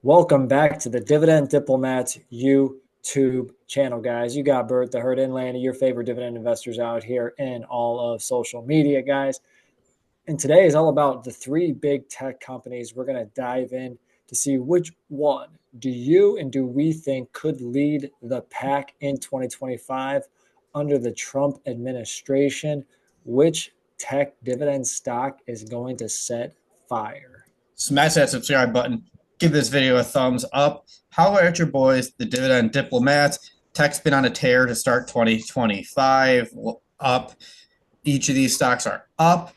Welcome back to the Dividend Diplomats YouTube channel, guys. You got Bert, the Herd Inland, your favorite dividend investors out here in all of social media, guys. And today is all about the three big tech companies. We're going to dive in to see which one do we think could lead the pack in 2025 under the Trump administration? Which tech dividend stock is going to set fire? Smash that subscribe button. Give this video a thumbs up. Holler at your boys, the Dividend Diplomats. Tech's been on a tear to start 2025 up. Each of these stocks are up.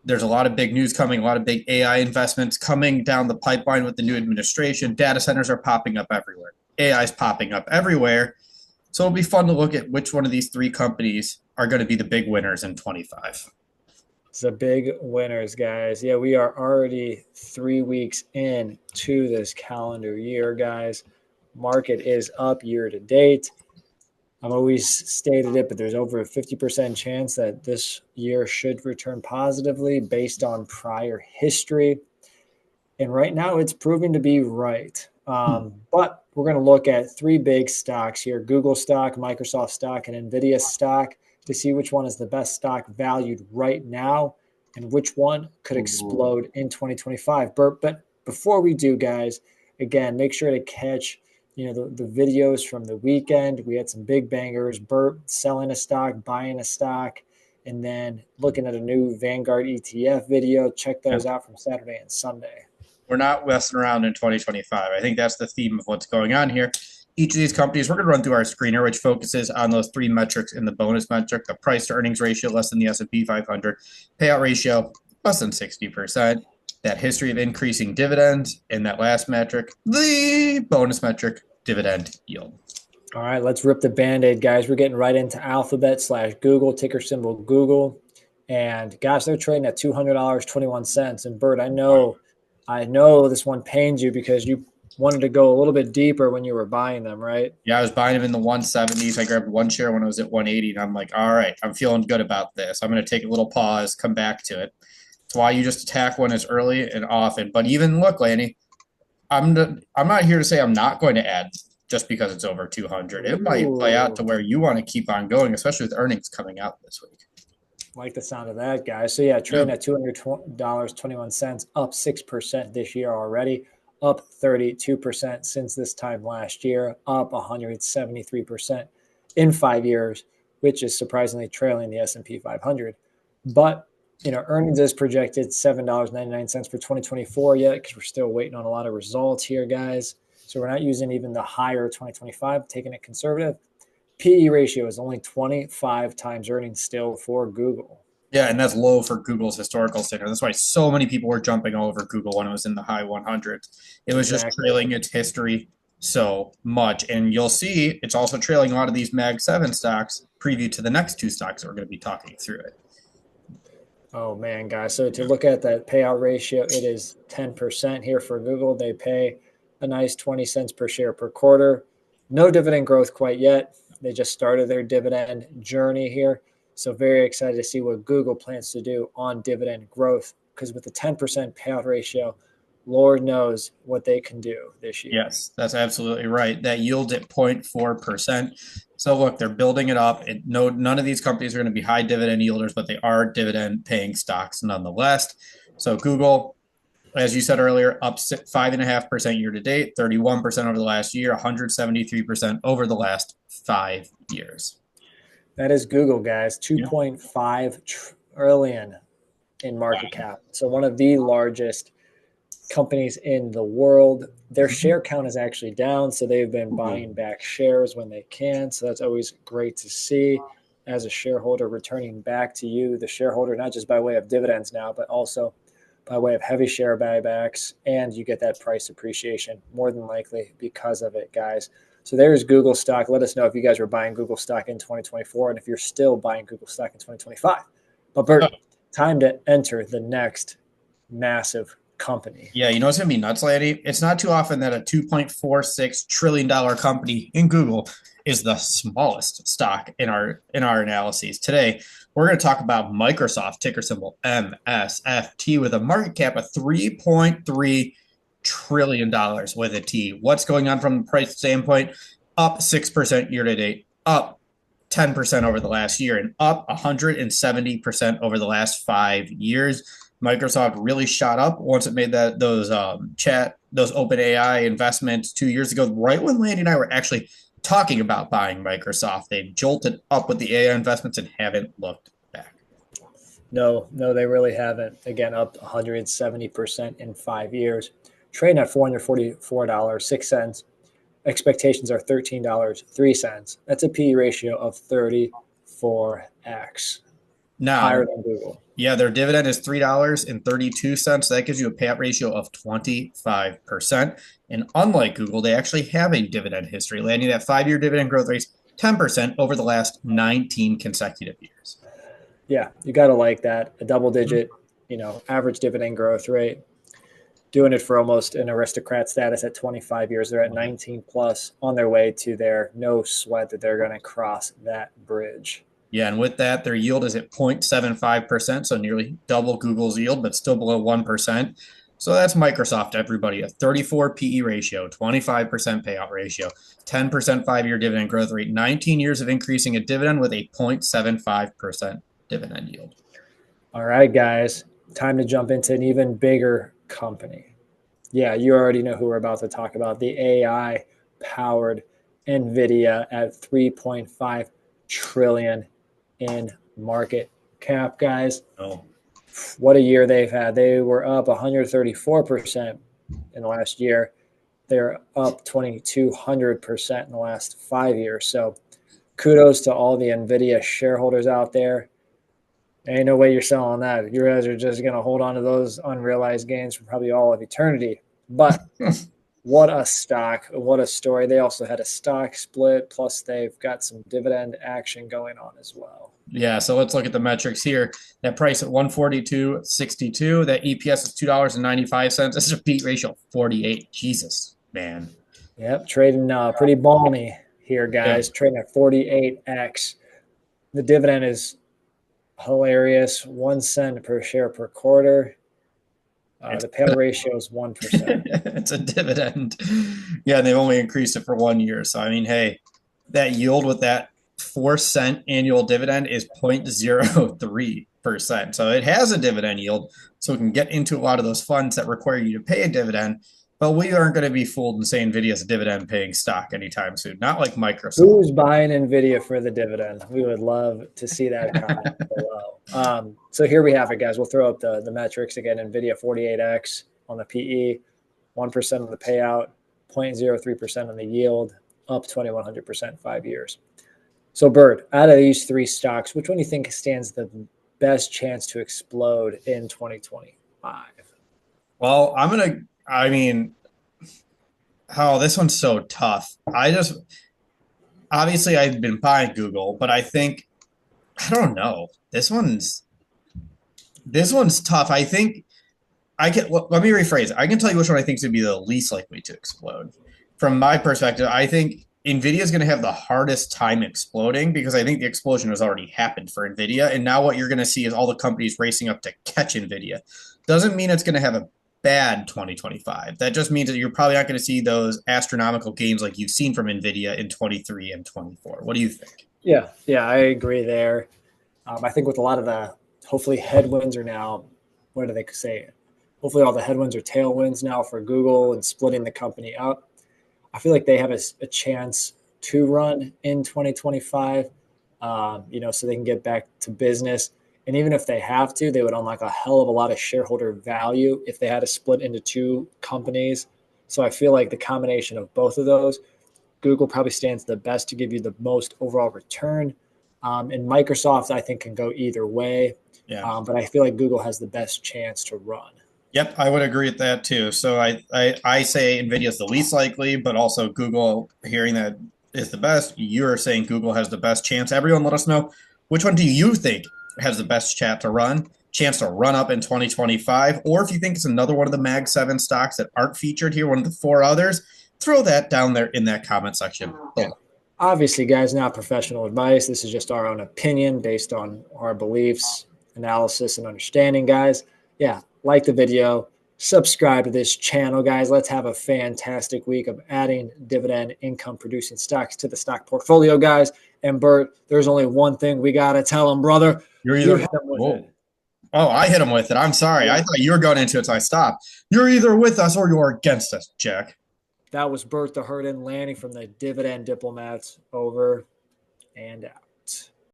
There's a lot of big news coming, a lot of big AI investments coming down the pipeline with the new administration. Data centers are popping up everywhere. AI is popping up everywhere. So it'll be fun to look at which one of these three companies are going to be the big winners in 25. It's the big winners, guys. Yeah, we are already 3 weeks in to this calendar year, guys. Market is up year to date. I've always stated it, but there's over a 50% chance that this year should return positively based on prior history. And right now it's proving to be right. But we're going to look at three big stocks here: Google stock, Microsoft stock, and Nvidia stock, to see which one is the best stock valued right now and which one could explode in 2025. But before we do, guys, again, make sure to catch the videos from the weekend. We had some big bangers: Bert selling a stock, buying a stock, and then looking at a new Vanguard ETF video. Check those out from Saturday and Sunday. We're not messing around in 2025. I think that's the theme of what's going on here. Each of these companies, we're going to run through our screener, which focuses on those three metrics in the bonus metric: the price to earnings ratio less than the S&P 500, payout ratio less than 60%, that history of increasing dividends, and that last metric, the bonus metric, dividend yield. All right, let's rip the Band-Aid, guys. We're getting right into Alphabet/Google, ticker symbol Google. And gosh, they're trading at $200.21. And Bert, I know this one pains you because you wanted to go a little bit deeper when you were buying them, right? Yeah, I was buying them in the 170s. I grabbed one share when I was at 180, and I'm like, all right, I'm feeling good about this. I'm going to take a little pause, come back to it. That's why you just attack one as early and often. But even look, Lanny, I'm not here to say I'm not going to add just because it's over 200. It might play out to where you want to keep on going, especially with earnings coming out this week. Like the sound of that, guys. So yeah, trading at $200.21, up 6% this year already, up 32% since this time last year, up 173% in 5 years, which is surprisingly trailing the S&P 500. But earnings is projected $7.99 for 2024 yet, because we're still waiting on a lot of results here, guys. So we're not using even the higher 2025, taking it conservative. PE ratio is only 25 times earnings still for Google. Yeah, and that's low for Google's historical standard. That's why so many people were jumping all over Google when it was in the high 100s. It was just trailing its history so much. And you'll see it's also trailing a lot of these Mag 7 stocks, preview to the next two stocks that we're going to be talking through it. Oh, man, guys. So to look at that payout ratio, it is 10% here for Google. They pay a nice 20 cents per share per quarter. No dividend growth quite yet. They just started their dividend journey here. So very excited to see what Google plans to do on dividend growth, because with the 10% payout ratio, Lord knows what they can do this year. Yes, that's absolutely right. That yields at 0.4%. So look, they're building it up. None of these companies are going to be high dividend yielders, but they are dividend paying stocks nonetheless. So Google, as you said earlier, up 5.5% year to date, 31% over the last year, 173% over the last 5 years. That is Google, guys. 2.5 trillion in market cap. So one of the largest companies in the world. Their share count is actually down, so they've been buying back shares when they can. So that's always great to see as a shareholder, returning back to you, the shareholder, not just by way of dividends now, but also by way of heavy share buybacks. And you get that price appreciation more than likely because of it, guys. So there's Google stock. Let us know if you guys were buying Google stock in 2024 and if you're still buying Google stock in 2025. But Bert, time to enter the next massive company. Yeah, you know what's going to be nuts, Lanny? It's not too often that a $2.46 trillion company in Google is the smallest stock in our analyses. Today, we're going to talk about Microsoft, ticker symbol MSFT, with a market cap of $3.3 trillion with a T. What's going on from the price standpoint? Up 6% year to date, up 10% over the last year, and up 170% over the last 5 years. Microsoft really shot up once it made those open AI investments 2 years ago, right when Landy and I were actually talking about buying Microsoft. They jolted up with the AI investments and haven't looked back. No, they really haven't. Again, up 170% in 5 years. Trading at $444.06. Expectations are $13.03. That's a PE ratio of 34x. Now, higher than Google. Yeah, their dividend is $3.32. That gives you a payout ratio of 25%. And unlike Google, they actually have a dividend history, landing that 5-year dividend growth rate 10% over the last 19 consecutive years. Yeah, you got to like that. A double-digit, average dividend growth rate. Doing it for almost an aristocrat status at 25 years. They're at 19 plus, on their way to their no sweat that they're going to cross that bridge. Yeah, and with that, their yield is at 0.75%, so nearly double Google's yield, but still below 1%. So that's Microsoft, everybody. A 34 PE ratio, 25% payout ratio, 10% 5-year dividend growth rate, 19 years of increasing a dividend with a 0.75% dividend yield. All right, guys, time to jump into an even bigger company. Yeah, you already know who we're about to talk about, the AI-powered Nvidia at 3.5 trillion in market cap, guys. Oh. What a year they've had. They were up 134% in the last year. They're up 2,200% in the last 5 years. So kudos to all the Nvidia shareholders out there. Ain't no way you're selling that. You guys are just going to hold on to those unrealized gains for probably all of eternity. But what a stock. What a story. They also had a stock split, plus they've got some dividend action going on as well. Yeah, so let's look at the metrics here. That price at 142.62. That EPS is $2.95. That's a PE ratio of 48. Jesus, man. Yep, trading pretty balmy here, guys. Yeah. Trading at 48x. The dividend is hilarious. 1 cent per share per quarter. The payout ratio is 1%. It's a dividend. Yeah, and they've only increased it for 1 year. So, I mean, hey, that yield with that 4-cent annual dividend is 0.03%. So it has a dividend yield. So we can get into a lot of those funds that require you to pay a dividend. But we aren't going to be fooled and say NVIDIA is a dividend paying stock anytime soon. Not like Microsoft. Who's buying NVIDIA for the dividend? We would love to see that comment below. So here we have it, guys. We'll throw up the metrics again. NVIDIA 48x on the PE, 1% on the payout, 0.03% on the yield, up 2,100% 5 years. So, Bird, out of these three stocks, which one do you think stands the best chance to explode in 2025? Well, this one's so tough. Obviously I've been buying Google, but I don't know. This one's tough. Let me rephrase it. I can tell you which one I think is going to be the least likely to explode. From my perspective, I think NVIDIA is going to have the hardest time exploding because I think the explosion has already happened for NVIDIA. And now what you're going to see is all the companies racing up to catch NVIDIA. Doesn't mean it's going to have a bad 2025. That just means that you're probably not going to see those astronomical gains like you've seen from NVIDIA in 23 and 24. What do you think? Yeah, I agree there. I think with a lot of the, hopefully headwinds are now, what do they say? Hopefully all the headwinds are tailwinds now for Google and splitting the company up. I feel like they have a chance to run in 2025, so they can get back to business. And even if they have to, they would unlock a hell of a lot of shareholder value if they had to split into two companies. So I feel like the combination of both of those, Google probably stands the best to give you the most overall return. And Microsoft, I think, can go either way. Yeah. But I feel like Google has the best chance to run. Yep, I would agree with that too. So I say NVIDIA is the least likely, but also Google, hearing that is the best. You're saying Google has the best chance. Everyone let us know, which one do you think has the best chance to run up in 2025? Or if you think it's another one of the Mag 7 stocks that aren't featured here, one of the 4 others, throw that down there in that comment section. Yeah. Obviously, guys, not professional advice. This is just our own opinion based on our beliefs, analysis, and understanding, guys. Yeah. Like the video, subscribe to this channel, guys. Let's have a fantastic week of adding dividend income producing stocks to the stock portfolio, guys. And Bert, there's only one thing we got to tell them, brother. You're You either hit them with whoa. it. Oh, I hit him with it. I'm sorry. Yeah. I thought you were going into it, so I stopped. You're either with us or you're against us, Jack. That was Bert the Herd and Lanning from the Dividend Diplomats. Over and out.